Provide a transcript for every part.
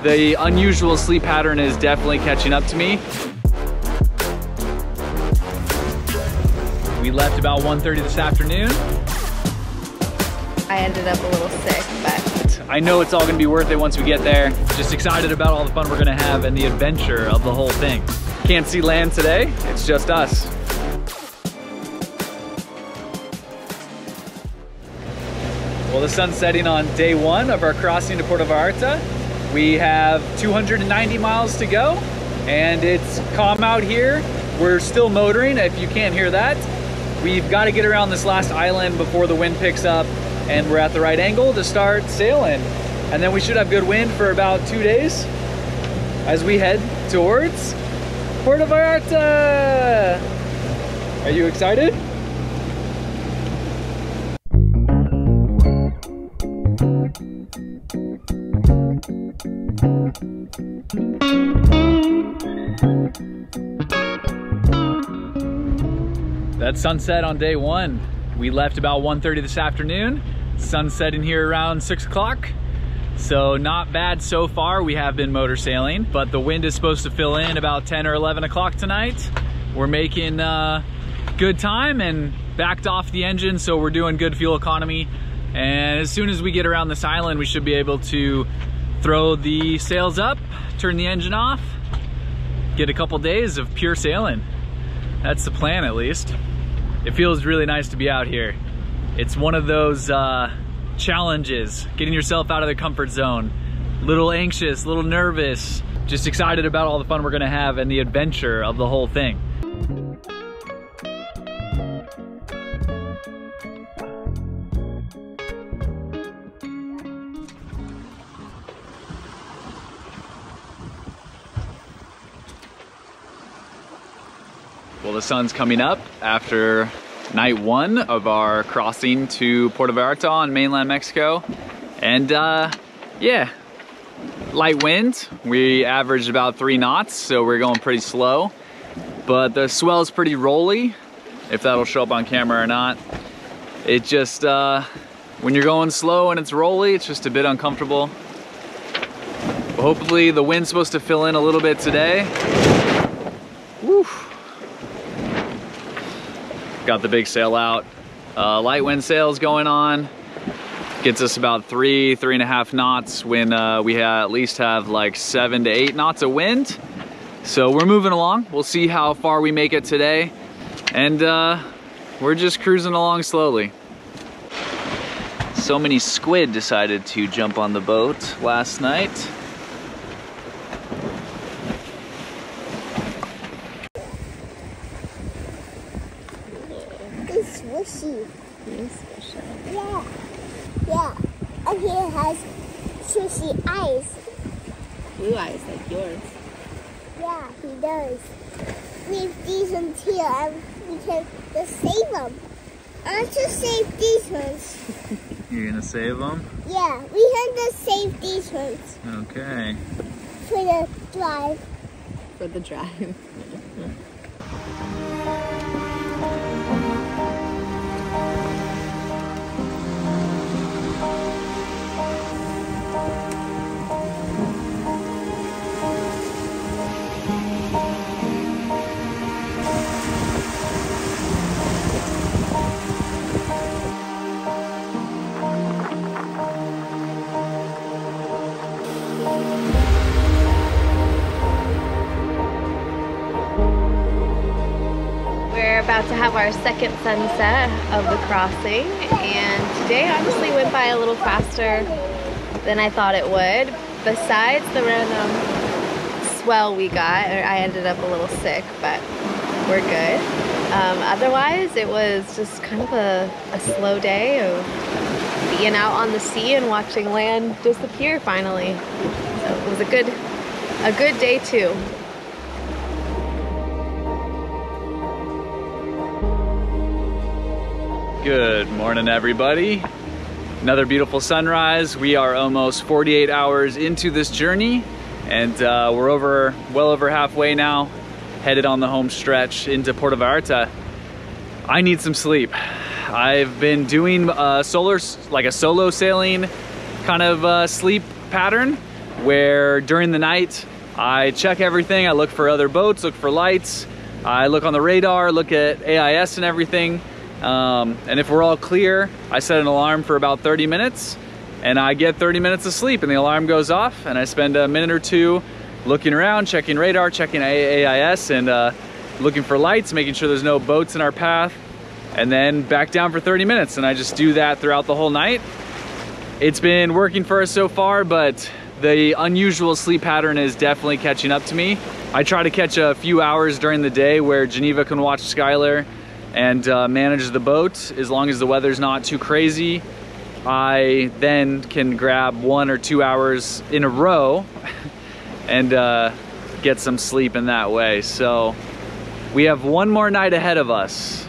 The unusual sleep pattern is definitely catching up to me. We left about 1:30 this afternoon. I ended up a little sick, but I know it's all gonna be worth it once we get there. Just excited about all the fun we're gonna have and the adventure of the whole thing. Can't see land today, it's just us. Well, the sun's setting on day one of our crossing to Puerto Vallarta. We have 290 miles to go, and it's calm out here. We're still motoring, if you can't hear that. We've got to get around this last island before the wind picks up, and we're at the right angle to start sailing. And then we should have good wind for about 2 days as we head towards Puerto Vallarta. Are you excited? That's sunset on day one. We left about 1:30 this afternoon. Sun's setting here around 6 o'clock. So not bad so far. We have been motor sailing, but the wind is supposed to fill in about 10 or 11 o'clock tonight. We're making good time and backed off the engine, so we're doing good fuel economy. And as soon as we get around this island, we should be able to throw the sails up, turn the engine off, get a couple days of pure sailing. That's the plan, at least. It feels really nice to be out here. It's one of those challenges, getting yourself out of the comfort zone. Little anxious, little nervous, just excited about all the fun we're gonna have and the adventure of the whole thing. Well, the sun's coming up after night one of our crossing to Puerto Vallarta on mainland Mexico. And yeah, light wind. We averaged about 3 knots, so we're going pretty slow. But the swell is pretty rolly, if that'll show up on camera or not. It just, when you're going slow and it's rolly, it's just a bit uncomfortable. But hopefully the wind's supposed to fill in a little bit today. Woo. Got the big sail out. Light wind sails going on. Gets us about 3.5 knots when we at least have like 7 to 8 knots of wind. So we're moving along. We'll see how far we make it today. And we're just cruising along slowly. So many squid decided to jump on the boat last night. It's swishy. Yeah. Yeah. And he has swishy eyes. blue eyes like yours. Yeah, he does. Leave these ones here and we can just save them. I want to save these ones. You're gonna save them? Yeah, we can just save these ones. Okay. For the drive. For the drive. About to have our second sunset of the crossing, and today honestly went by a little faster than I thought it would. Besides the random swell we got, I ended up a little sick, but we're good. Otherwise, it was just kind of a slow day of being out on the sea and watching land disappear finally. So it was a good day too. Good morning, everybody. Another beautiful sunrise. We are almost 48 hours into this journey, and we're well over halfway now, headed on the home stretch into Puerto Vallarta. I need some sleep. I've been doing like a solo sailing kind of sleep pattern where during the night, I check everything. I look for other boats, look for lights. I look on the radar, look at AIS and everything. And if we're all clear, I set an alarm for about 30 minutes and I get 30 minutes of sleep and the alarm goes off and I spend a minute or two looking around, checking radar, checking AIS and looking for lights, making sure there's no boats in our path, and then back down for 30 minutes. And I just do that throughout the whole night. It's been working for us so far, but the unusual sleep pattern is definitely catching up to me. I try to catch a few hours during the day where Geneva can watch Skylar and manage the boat as long as the weather's not too crazy. I then can grab 1 or 2 hours in a row and get some sleep in that way. So we have one more night ahead of us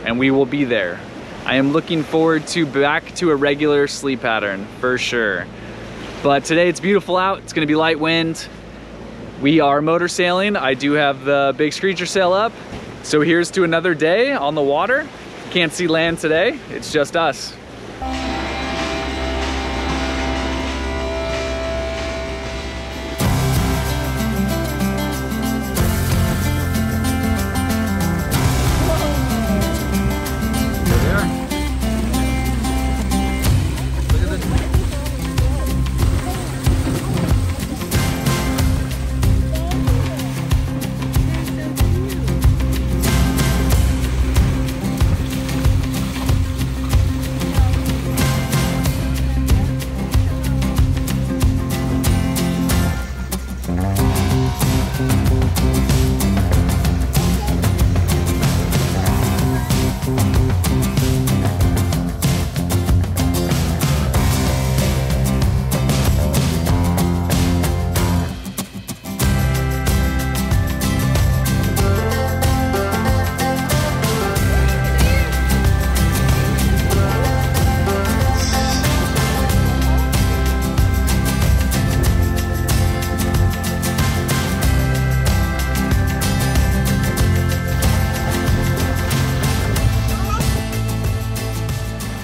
and we will be there. I am looking forward to back to a regular sleep pattern for sure. But today it's beautiful out. It's gonna be light wind. We are motor sailing. I do have the big screecher sail up. So here's to another day on the water. Can't see land today. It's just us.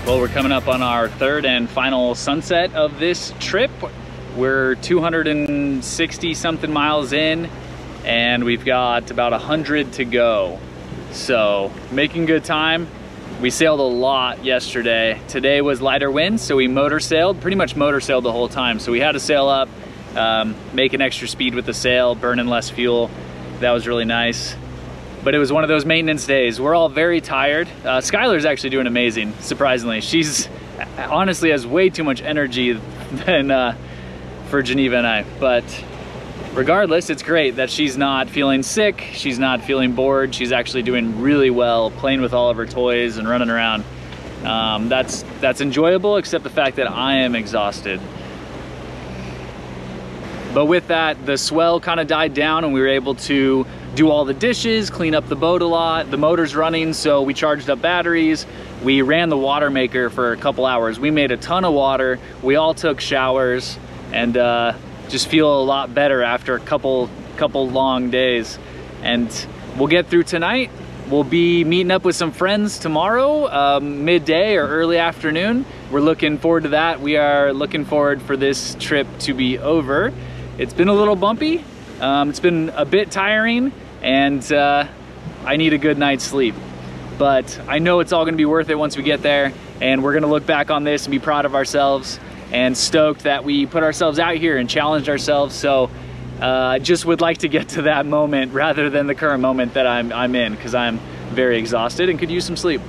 Well, we're coming up on our third and final sunset of this trip. We're 260 something miles in and we've got about 100 to go. So making good time. We sailed a lot yesterday. Today was lighter winds, so we motor sailed, pretty much motor sailed the whole time. So we had to sail up, make an extra speed with the sail, burning less fuel. That was really nice. But it was one of those maintenance days. We're all very tired. Skylar's actually doing amazing, surprisingly. She's honestly has way too much energy than for Geneva and I. But regardless, it's great that she's not feeling sick. She's not feeling bored. She's actually doing really well, playing with all of her toys and running around. That's enjoyable, except the fact that I am exhausted. But with that, the swell kind of died down and we were able to do all the dishes, clean up the boat a lot. The motor's running, so we charged up batteries. We ran the water maker for a couple hours. We made a ton of water. We all took showers and just feel a lot better after a couple long days. And we'll get through tonight. We'll be meeting up with some friends tomorrow, midday or early afternoon. We're looking forward to that. We are looking forward for this trip to be over. It's been a little bumpy. It's been a bit tiring and I need a good night's sleep. But I know it's all gonna be worth it once we get there, and we're gonna look back on this and be proud of ourselves and stoked that we put ourselves out here and challenged ourselves. So I just would like to get to that moment rather than the current moment that I'm in, because I'm very exhausted and could use some sleep.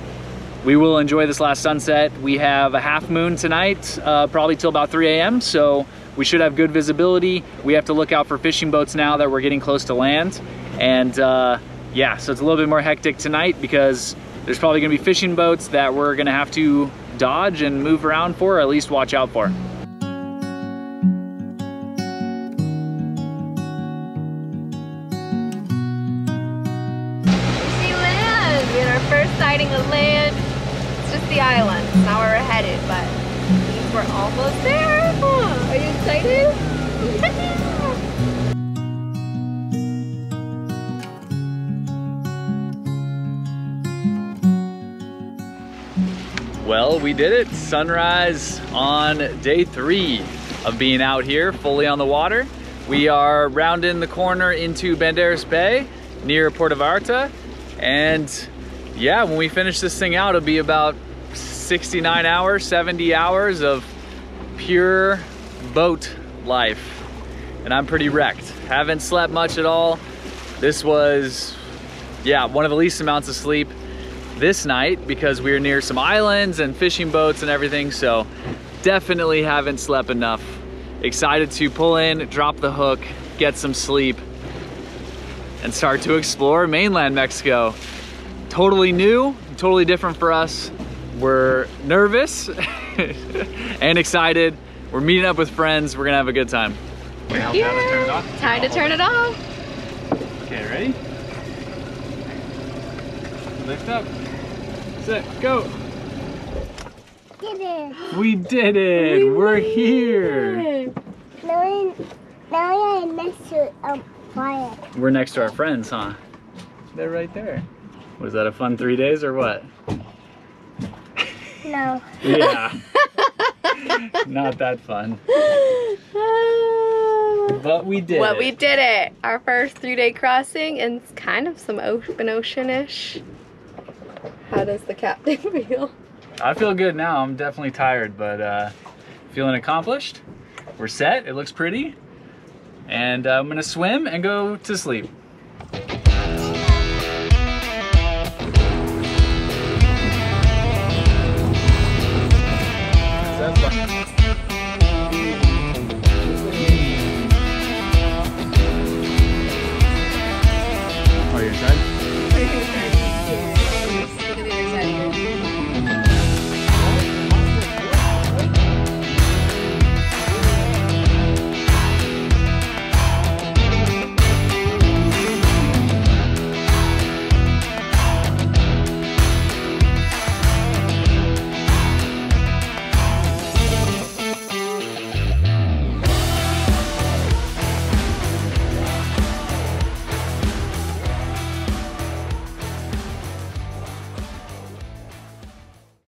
We will enjoy this last sunset. We have a half moon tonight, probably till about 3 a.m. So we should have good visibility. We have to look out for fishing boats now that we're getting close to land. And yeah, so it's a little bit more hectic tonight because there's probably gonna be fishing boats that we're gonna have to dodge and move around for, or at least watch out for. We see land! We had our first sighting of land. It's just the island. It's not where we're headed, but we're almost there. Are you excited? Well, we did it. Sunrise on day 3 of being out here fully on the water. We are rounding the corner into Banderas Bay near Puerto Vallarta. And yeah, when we finish this thing out, it'll be about 69 hours, 70 hours of pure boat life. And I'm pretty wrecked. Haven't slept much at all. This was, yeah, one of the least amounts of sleep this night because we were near some islands and fishing boats and everything. So definitely haven't slept enough. Excited to pull in, drop the hook, get some sleep, and start to explore mainland Mexico. Totally new, totally different for us. We're nervous and excited. We're meeting up with friends. We're gonna have a good time. Yeah. Time to turn it off. Okay, ready? Lift up. Set, go. Did it. We did it. We're here. Now I'm next to fire. We're next to our friends, huh? They're right there. Was that a fun 3 days or what? No. Yeah. Not that fun. But we did it. We did it. Our first 3-day crossing and it's kind of some open ocean-ish. How does the captain feel? I feel good now. I'm definitely tired, but feeling accomplished. We're set. It looks pretty. And I'm gonna swim and go to sleep.